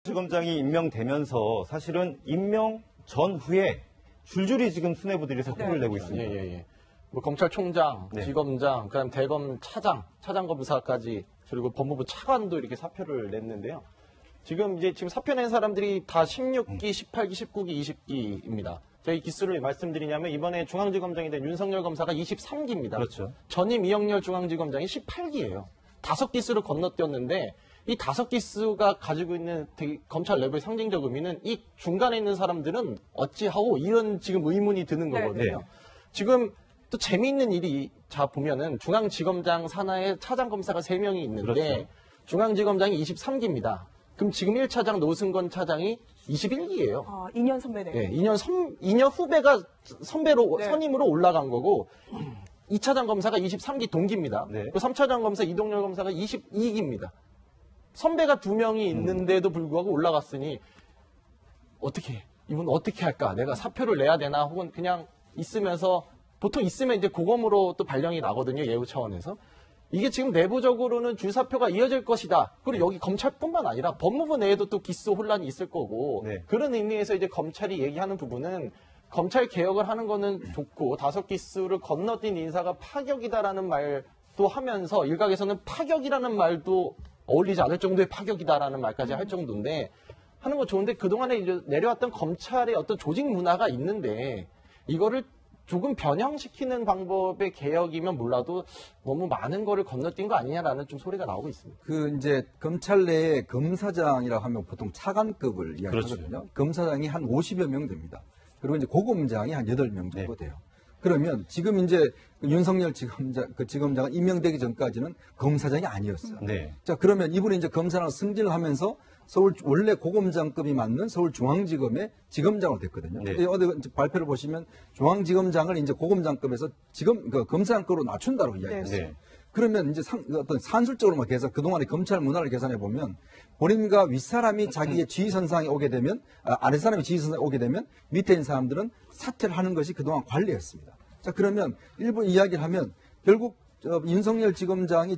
지검장이 임명되면서 사실은 임명 전후에 줄줄이 지금 수뇌부들이 사표를 내고 있습니다. 예. 뭐 검찰총장, 네. 지검장, 그다음 대검 차장, 차장검사까지 그리고 법무부 차관도 이렇게 사표를 냈는데요. 지금 사표 낸 사람들이 다 16기, 18기, 19기, 20기입니다. 제가 이 기수를 말씀드리냐면 이번에 중앙지검장이 된 윤석열 검사가 23기입니다. 그렇죠. 전임 이영렬 중앙지검장이 18기예요. 5기수를 건너뛰었는데 이 5기수가 가지고 있는 검찰 내부의 상징적 의미는 이 중간에 있는 사람들은 어찌하오 이런 지금 의문이 드는 거거든요. 네. 지금 또 재미있는 일이 보면은 중앙지검장 산하에 차장검사가 3명이 있는데 그렇죠. 중앙지검장이 23기입니다. 그럼 지금 1차장 노승건 차장이 21기예요. 2년 선배네. 네, 2년 후배가 선배로 네. 선임으로 올라간 거고 2차장 검사가 23기 동기입니다. 네. 그리고 3차장 검사 이동열 검사가 22기입니다. 선배가 2명이 있는데도 불구하고 올라갔으니 이분 어떻게 할까? 내가 사표를 내야 되나? 혹은 그냥 있으면서 보통 있으면 이제 고검으로 또 발령이 나거든요. 예우 차원에서. 이게 지금 내부적으로는 줄사표가 이어질 것이다. 그리고 여기 검찰뿐만 아니라 법무부 내에도 또 기소 혼란이 있을 거고 네. 그런 의미에서 이제 검찰이 얘기하는 부분은 검찰 개혁을 하는 거는 좋고 5기수를 건너뛴 인사가 파격이다라는 말도 하면서 일각에서는 파격이라는 말도 어울리지 않을 정도의 파격이다라는 말까지 할 정도인데 하는 거 좋은데 그동안에 이제 내려왔던 검찰의 어떤 조직 문화가 있는데 이거를 조금 변형시키는 방법의 개혁이면 몰라도 너무 많은 거를 건너뛴 거 아니냐라는 좀 소리가 나오고 있습니다. 이제 검찰 내에 검사장이라고 하면 보통 차관급을 이야기하거든요. 그렇죠. 검사장이 한 50여 명 됩니다. 그리고 이제 고검장이 한 8명 정도 돼요. 그러면 지금 이제 윤석열 지검장은 임명되기 전까지는 검사장이 아니었어요. 네. 자, 그러면 이분이 이제 검사로 승진을 하면서 원래 고검장급이 맞는 서울중앙지검의 지검장으로 됐거든요. 네. 어디 발표를 보시면 중앙지검장을 이제 고검장급에서 검사장급으로 낮춘다고 이야기했어요. 네. 그러면 이제 어떤 산술적으로만 계산, 그동안의 검찰 문화를 계산해 보면 본인과 윗사람이 자기의 지휘선상에 오게 되면, 아랫사람이 지휘선상에 오게 되면 밑에 있는 사람들은 사퇴를 하는 것이 그동안 관례였습니다. 자, 그러면 일부 이야기를 하면 결국 윤석열 지검장이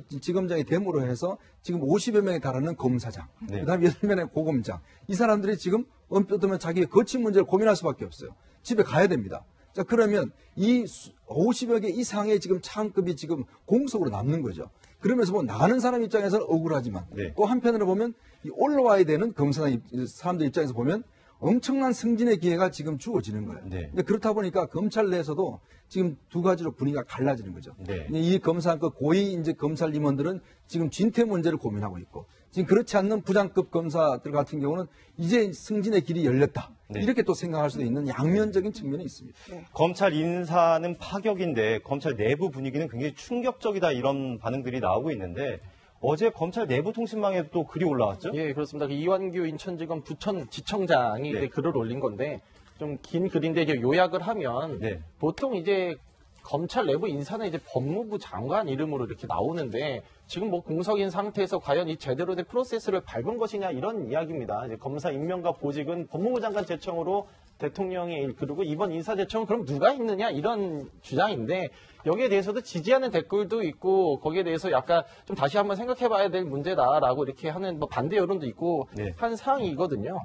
됨으로 해서 지금 50여 명에 달하는 검사장, 네. 그다음에 8명의 고검장, 이 사람들이 지금 언뜻하면 자기의 거친 문제를 고민할 수밖에 없어요. 집에 가야 됩니다. 자, 그러면 이 50여 개 이상의 지금 차관급이 지금 공석으로 남는 거죠. 그러면서 뭐 나가는 사람 입장에서는 억울하지만 네. 또 한편으로 보면 이 올라와야 되는 검사장 사람들 입장에서 보면 엄청난 승진의 기회가 지금 주어지는 거예요. 네. 근데 그렇다 보니까 검찰 내에서도 지금 두 가지로 분위기가 갈라지는 거죠. 네. 이 고위 이제 검찰 임원들은 지금 진퇴 문제를 고민하고 있고 지금 그렇지 않는 부장급 검사들 같은 경우는 이제 승진의 길이 열렸다. 네. 이렇게 또 생각할 수도 있는 양면적인 측면이 있습니다. 검찰 인사는 파격인데 검찰 내부 분위기는 굉장히 충격적이다 이런 반응들이 나오고 있는데 어제 검찰 내부 통신망에도 또 글이 올라왔죠? 예, 그렇습니다. 이완규 인천지검 부천지청장이 네. 이제 글을 올린 건데 좀 긴 글인데 이제 요약을 하면 네. 보통 이제 검찰 내부 인사는 이제 법무부 장관 이름으로 이렇게 나오는데 지금 뭐 공석인 상태에서 과연 이 제대로 된 프로세스를 밟은 것이냐 이런 이야기입니다. 이제 검사 임명과 보직은 법무부 장관 제청으로 대통령이 그리고 이번 인사 제청은 그럼 누가 있느냐 이런 주장인데 여기에 대해서도 지지하는 댓글도 있고 거기에 대해서 약간 좀 다시 한번 생각해봐야 될 문제다라고 이렇게 하는 뭐 반대 여론도 있고 네. 한 사항이거든요.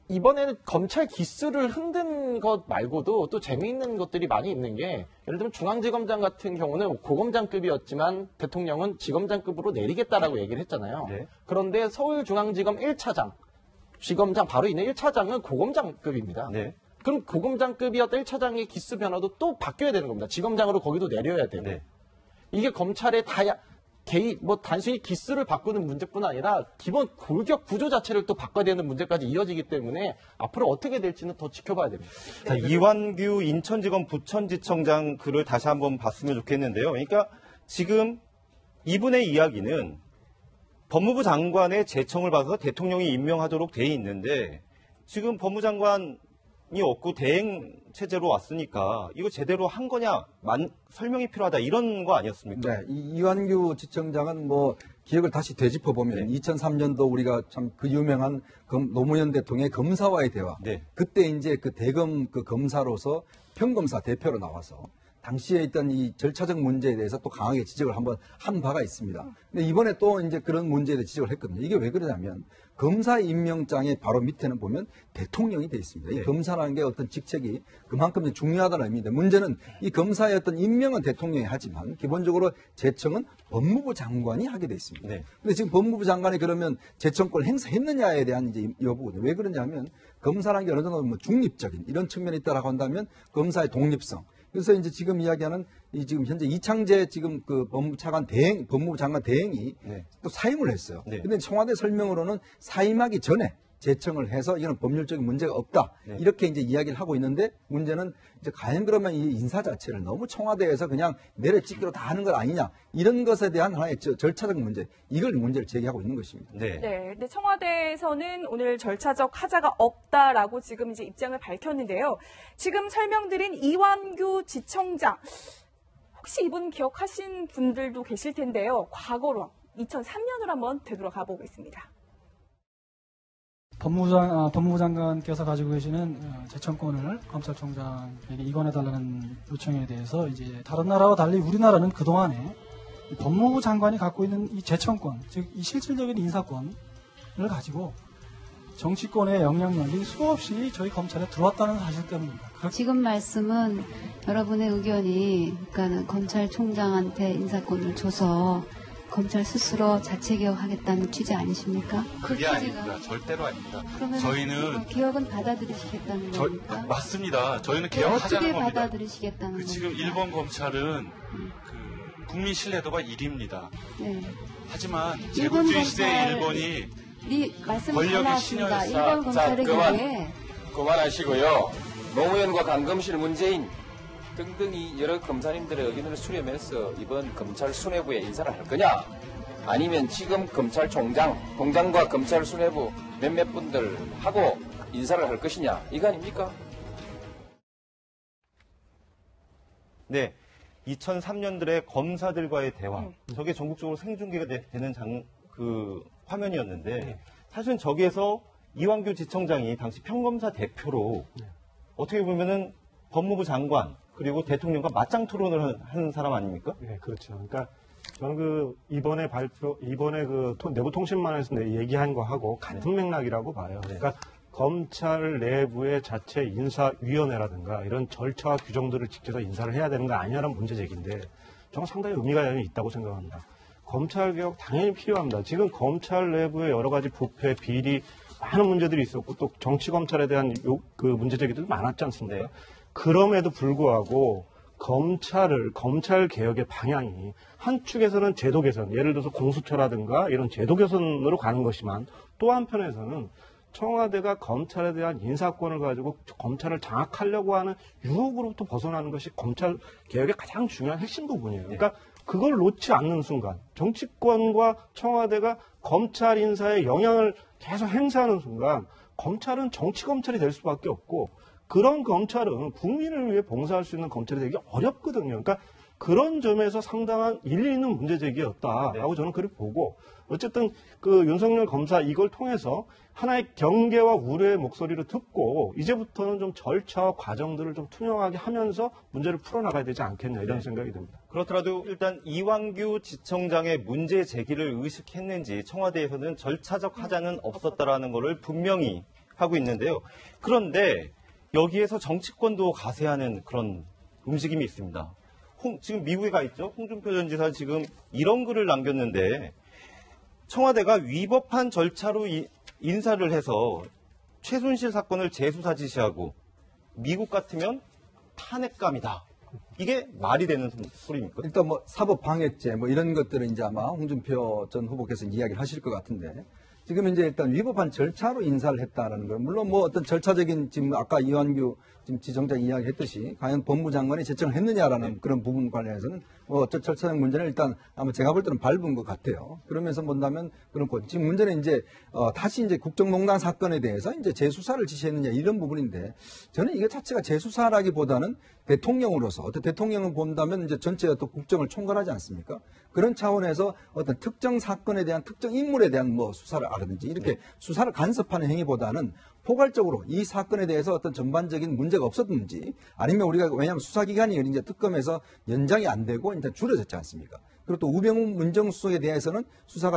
이번에는 검찰 기수를 흔든 것 말고도 또 재미있는 것들이 많이 있는 게 예를 들면 중앙지검장 같은 경우는 고검장급이었지만 대통령은 지검장급으로 내리겠다라고 얘기를 했잖아요. 네. 그런데 서울중앙지검 1차장, 지검장 바로 있는 1차장은 고검장급입니다. 네. 그럼 고검장급이었던 1차장의 기수 변화도 또 바뀌어야 되는 겁니다. 지검장으로 거기도 내려야 되고. 네. 이게 검찰의 단순히 기수를 바꾸는 문제뿐 아니라 기본 골격 구조 자체를 또 바꿔야 되는 문제까지 이어지기 때문에 앞으로 어떻게 될지는 더 지켜봐야 됩니다. 자, 이완규 인천지검 부천지청장 글을 다시 한번 봤으면 좋겠는데요. 그러니까 지금 이분의 이야기는 법무부 장관의 제청을 받아서 대통령이 임명하도록 돼 있는데 지금 법무장관이 없고 대행 체제로 왔으니까 이거 제대로 한 거냐 설명이 필요하다 이런 거 아니었습니까? 네, 이완규 지청장은 뭐 기억을 다시 되짚어보면 2003년도 우리가 참 그 유명한 노무현 대통령의 검사와의 대화. 네. 그때 이제 그 대검 그 검사로서 평검사 대표로 나와서 당시에 있던 이 절차적 문제에 대해서 또 강하게 지적을 한번 한 바가 있습니다. 근데 이번에 또 이제 그런 문제에 대해 지적을 했거든요. 이게 왜 그러냐면 검사 임명장의 바로 밑에는 보면 대통령이 돼 있습니다. 이 검사라는 게 어떤 직책이 그만큼 중요하다는 의미인데 문제는 이 검사의 어떤 임명은 대통령이 하지만 기본적으로 제청은 법무부 장관이 하게 돼 있습니다. 네. 근데 지금 법무부 장관이 그러면 제청권을 행사했느냐에 대한 이제 여부거든요. 왜 그러냐면 검사라는 게 어느 정도 뭐 중립적인 이런 측면이 있다라고 한다면 검사의 독립성. 그래서 이제 지금 이야기하는 이 지금 현재 이창재 지금 그 법무부 장관 대행이 네. 또 사임을 했어요. 네. 근데 청와대 설명으로는 사임하기 전에 제청을 해서 이건 법률적인 문제가 없다. 네. 이렇게 이제 이야기를 하고 있는데 문제는 이제 과연 그러면 이 인사 자체를 너무 청와대에서 그냥 내려찍기로 다 하는 것 아니냐. 이런 것에 대한 하나의 절차적 문제. 이걸 문제를 제기하고 있는 것입니다. 네. 네, 근데 청와대에서는 오늘 절차적 하자가 없다라고 지금 이제 입장을 밝혔는데요. 지금 설명드린 이완규 지청장, 혹시 이분 기억하신 분들도 계실 텐데요. 과거로 2003년으로 한번 되돌아가 보겠습니다. 법무부 장관께서 가지고 계시는 제청권을 검찰총장에게 이관해달라는 요청에 대해서 이제 다른 나라와 달리 우리나라는 그동안에 이 법무부 장관이 갖고 있는 이 제청권, 즉 이 실질적인 인사권을 가지고 정치권의 영향력이 수없이 저희 검찰에 들어왔다는 사실 때문입니다. 지금 말씀은 여러분의 의견이 그러니까 검찰총장한테 인사권을 줘서 검찰 스스로 자체 개혁하겠다는 취지 아니십니까? 그게 아닙니다. 절대로 아닙니다. 그러면 저희는 개혁은 받아들이시겠다는 겁니까? 맞습니다. 저희는 어떻게 개혁하자는 겁니다. 받아들이시겠다는 겁니까? 지금 일본 검찰은 그 국민 신뢰도가 1위입니다. 네. 하지만 일본 제국주의 시대의 검찰- 일본이 말씀 권력이 달라왔습니다. 신여였다. 일본 검찰의 경우에 그만하시고요. 노무현과 강금실, 문재인 등등이 여러 검사님들의 의견을 수렴해서 이번 검찰 수뇌부에 인사를 할 거냐? 아니면 지금 검찰총장, 총장과 검찰 수뇌부 몇몇 분들 하고 인사를 할 것이냐? 이거 아닙니까? 네. 2003년들의 검사들과의 대화. 저게 전국적으로 생중계가 되는 화면이었는데, 사실은 저기에서 이완규 지청장이 당시 평검사 대표로 어떻게 보면은 법무부 장관, 그리고 대통령과 맞짱 토론을 한 사람 아닙니까? 네, 그렇죠. 그러니까 저는 이번에 내부통신만에서 얘기한 거하고 같은 맥락이라고 봐요. 그러니까 검찰 내부의 자체 인사위원회라든가 이런 절차와 규정들을 지켜서 인사를 해야 되는 거 아니냐는 문제 제기인데 저는 상당히 의미가 있다고 생각합니다. 검찰개혁 당연히 필요합니다. 지금 검찰 내부의 여러 가지 부패, 비리, 많은 문제들이 있었고 또 정치검찰에 대한 문제 제기도 많았지 않습니까? 그럼에도 불구하고 검찰 개혁의 방향이 한쪽에서는 제도 개선, 예를 들어서 공수처라든가 이런 제도 개선으로 가는 것이만 또 한편에서는 청와대가 검찰에 대한 인사권을 가지고 검찰을 장악하려고 하는 유혹으로부터 벗어나는 것이 검찰 개혁의 가장 중요한 핵심 부분이에요. 그러니까 그걸 놓지 않는 순간 정치권과 청와대가 검찰 인사에 영향을 계속 행사하는 순간 검찰은 정치검찰이 될 수밖에 없고 그런 검찰은 국민을 위해 봉사할 수 있는 검찰이 되기 어렵거든요. 그러니까 그런 점에서 상당한 일리 있는 문제 제기였다라고 저는 그렇게 보고 어쨌든 윤석열 검사 이걸 통해서 하나의 경계와 우려의 목소리를 듣고 이제부터는 좀 절차와 과정들을 좀 투명하게 하면서 문제를 풀어나가야 되지 않겠냐 이런 생각이 듭니다. 그렇더라도 일단 이완규 지청장의 문제 제기를 의식했는지 청와대에서는 절차적 하자는 없었다라는 것을 분명히 하고 있는데요. 그런데 여기에서 정치권도 가세하는 그런 움직임이 있습니다. 지금 미국에 가 있죠. 홍준표 전 지사 지금 이런 글을 남겼는데 청와대가 위법한 절차로 인사를 해서 최순실 사건을 재수사 지시하고 미국 같으면 탄핵감이다. 이게 말이 되는 소리입니까? 일단 사법 방해죄 이런 것들은 이제 아마 홍준표 전 후보께서 이야기를 하실 것 같은데 지금 이제 일단 위법한 절차로 인사를 했다라는 건 물론 어떤 절차적인 지금 아까 이완규 지금 지청장이 이야기했듯이 과연 법무부 장관이 제청을 했느냐라는 그런 부분 관련해서는 절차적 문제는 일단 아마 제가 볼 때는 밟은 것 같아요. 그러면서 본다면 그렇고 지금 문제는 이제 다시 이제 국정농단 사건에 대해서 이제 재수사를 지시했느냐 이런 부분인데 저는 이거 자체가 재수사라기보다는 대통령으로서 어떤 대통령을 본다면 이제 전체 어떤 국정을 총괄하지 않습니까? 그런 차원에서 어떤 특정 사건에 대한 특정 인물에 대한 수사를 하든지 이렇게 수사를 간섭하는 행위보다는 포괄적으로 이 사건에 대해서 어떤 전반적인 문제가 없었는지 아니면 우리가 왜냐하면 수사기간이 이제 특검에서 연장이 안 되고 이제 줄여졌지 않습니까? 그리고 또 우병우 민정수석에 대해서는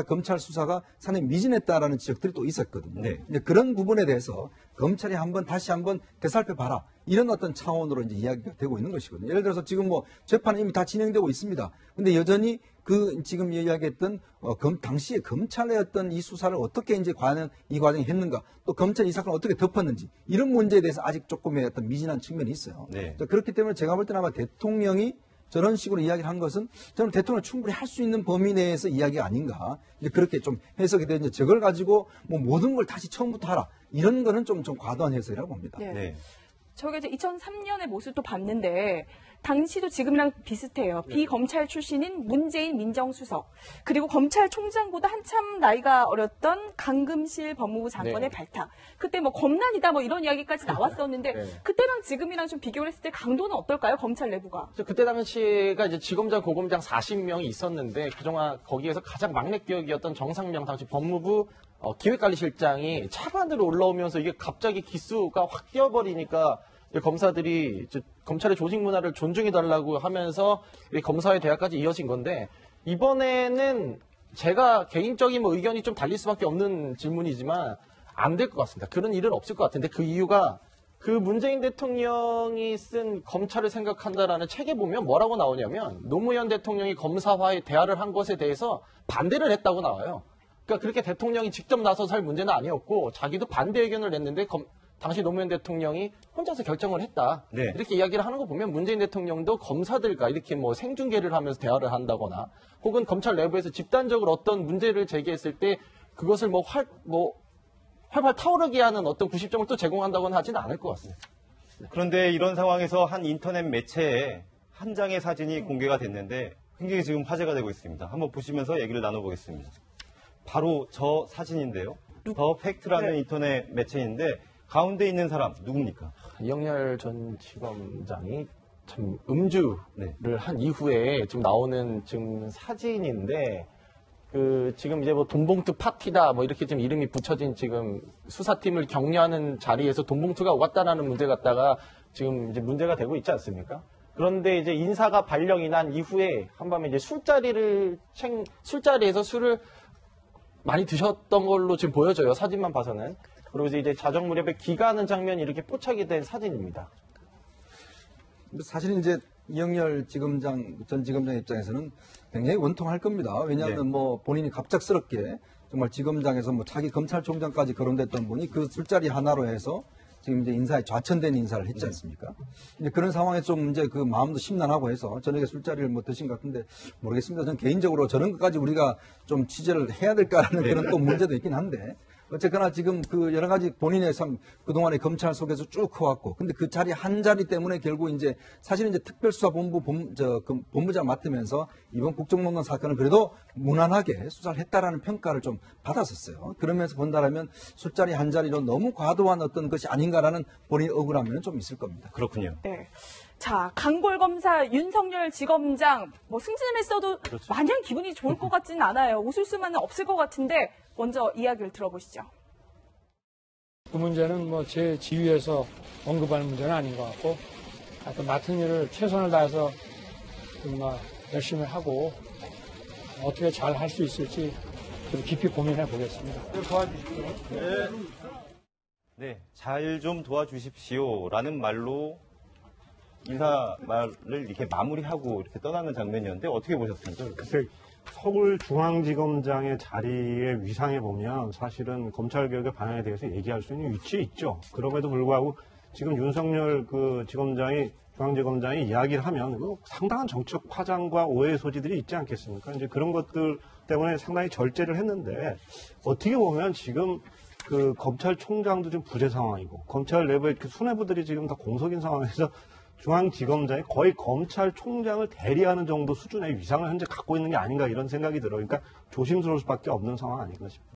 검찰 수사가 상당히 미진했다라는 지적들이 또 있었거든요. 네. 이제 그런 부분에 대해서 검찰이 다시 한번 되살펴봐라. 이런 어떤 차원으로 이제 이야기가 되고 있는 것이거든요. 예를 들어서 지금 뭐 재판은 이미 다 진행되고 있습니다. 근데 여전히 지금 이야기했던 당시에 검찰의 어떤 이 수사를 어떻게 이제 과연 이 과정이 했는가, 또 검찰이 이 사건을 어떻게 덮었는지 이런 문제에 대해서 아직 조금의 어떤 미진한 측면이 있어요. 네. 그렇기 때문에 제가 볼 때는 아마 대통령이 저런 식으로 이야기를 한 것은 저는 대통령 충분히 할 수 있는 범위 내에서 이야기가 아닌가. 이제 그렇게 좀 해석이 되는데 저걸 가지고 뭐 모든 걸 다시 처음부터 하라. 이런 거는 좀 과도한 해석이라고 봅니다. 네. 네. 저게 이제 2003년의 모습도 봤는데 당시도 지금이랑 비슷해요. 비검찰 출신인 문재인 민정수석 그리고 검찰총장보다 한참 나이가 어렸던 강금실 법무부 장관의 네. 발탁. 그때 뭐 검난이다 뭐 이런 이야기까지 나왔었는데 네. 그때랑 지금이랑 좀 비교를 했을 때 강도는 어떨까요? 검찰 내부가. 그때 당시가 이제 지검장, 고검장 40명이 있었는데 그동안 거기에서 가장 막내 기억이었던 정상명 당시 법무부 기획관리실장이 차관으로 올라오면서 이게 갑자기 기수가 확 뛰어버리니까 검사들이 검찰의 조직 문화를 존중해달라고 하면서 검사의 대학까지 이어진 건데 이번에는 제가 개인적인 뭐 의견이 좀 달릴 수밖에 없는 질문이지만 안 될 것 같습니다. 그런 일은 없을 것 같은데 그 이유가 그 문재인 대통령이 쓴 검찰을 생각한다라는 책에 보면 뭐라고 나오냐면 노무현 대통령이 검사와의 대화를 한 것에 대해서 반대를 했다고 나와요. 그러니까 그렇게 대통령이 직접 나서서 할 문제는 아니었고 자기도 반대 의견을 냈는데 당시 노무현 대통령이 혼자서 결정을 했다. 네. 이렇게 이야기를 하는 거 보면 문재인 대통령도 검사들과 이렇게 뭐 생중계를 하면서 대화를 한다거나 혹은 검찰 내부에서 집단적으로 어떤 문제를 제기했을 때 그것을 활발 타오르게 하는 어떤 구십점을 또 제공한다고는 하지는 않을 것 같습니다. 그런데 이런 상황에서 한 인터넷 매체에 한 장의 사진이 공개가 됐는데 굉장히 지금 화제가 되고 있습니다. 한번 보시면서 얘기를 나눠보겠습니다. 바로 저 사진인데요. 더 팩트라는 인터넷 매체인데 가운데 있는 사람 누굽니까? 이영렬 전 지검장이 참 음주를 한 이후에 지금 나오는 지금 사진인데 지금 이제 뭐 돈봉투 파티다 뭐 이렇게 지금 이름이 붙여진 지금 수사팀을 격려하는 자리에서 돈봉투가 오갔다라는 문제 갖다가 지금 이제 문제가 되고 있지 않습니까? 그런데 이제 인사가 발령이 난 이후에 한밤에 이제 술자리에서 술을 많이 드셨던 걸로 지금 보여져요. 사진만 봐서는. 그리고 이제 자정 무렵에 기가하는 장면이 이렇게 포착이 된 사진입니다. 사실 이제 이영렬 전 지검장 입장에서는 굉장히 원통할 겁니다. 왜냐하면 뭐 본인이 갑작스럽게 정말 지검장에서 뭐 차기 검찰총장까지 거론됐던 분이 그 술자리 하나로 해서 지금 이제 인사에 좌천된 인사를 했지 않습니까? 이제 그런 상황에 좀 이제 그 마음도 심란하고 해서 저녁에 술자리를 뭐 드신 것 같은데 모르겠습니다. 저는 개인적으로 저런 것까지 우리가 좀 취재를 해야 될까라는 그런 또 문제도 있긴 한데 어쨌거나 지금 그 여러 가지 본인의 그동안의 검찰 속에서 쭉 커왔고 근데 그 자리 한 자리 때문에 결국 이제 사실은 이제 특별수사본부 본부장 맡으면서 이번 국정농단 사건을 그래도 무난하게 수사를 했다라는 평가를 좀 받았었어요. 그러면서 본다라면 술자리 한 자리로 너무 과도한 어떤 것이 아닌가라는 본인 억울함은 좀 있을 겁니다. 그렇군요. 네. 자, 강골검사 윤석열 지검장 뭐 승진을 했어도 마냥 기분이 좋을 것 같지는 않아요. 웃을 수만은 없을 것 같은데 먼저 이야기를 들어보시죠. 그 문제는 뭐 제 지위에서 언급할 문제는 아닌 것 같고 하여튼 맡은 일을 최선을 다해서 정말 열심히 하고 어떻게 잘 할 수 있을지 좀 깊이 고민해 보겠습니다. 도와주십시오. 네, 잘 좀 도와주십시오라는 말로 인사 말을 이렇게 마무리하고 이렇게 떠나는 장면이었는데 어떻게 보셨습니까? 글쎄, 서울중앙지검장의 자리의 위상에 보면 사실은 검찰개혁의 방향에 대해서 얘기할 수 있는 위치에 있죠. 그럼에도 불구하고 지금 윤석열 중앙지검장이 이야기를 하면 상당한 정치적 파장과 오해의 소지들이 있지 않겠습니까? 이제 그런 것들 때문에 상당히 절제를 했는데 어떻게 보면 지금 그 검찰총장도 좀 부재 상황이고 검찰 내부의 그 수뇌부들이 지금 다 공석인 상황에서 중앙지검장이 거의 검찰총장을 대리하는 정도 수준의 위상을 현재 갖고 있는 게 아닌가 이런 생각이 들어요. 그러니까 조심스러울 수밖에 없는 상황 아닌가 싶습니다.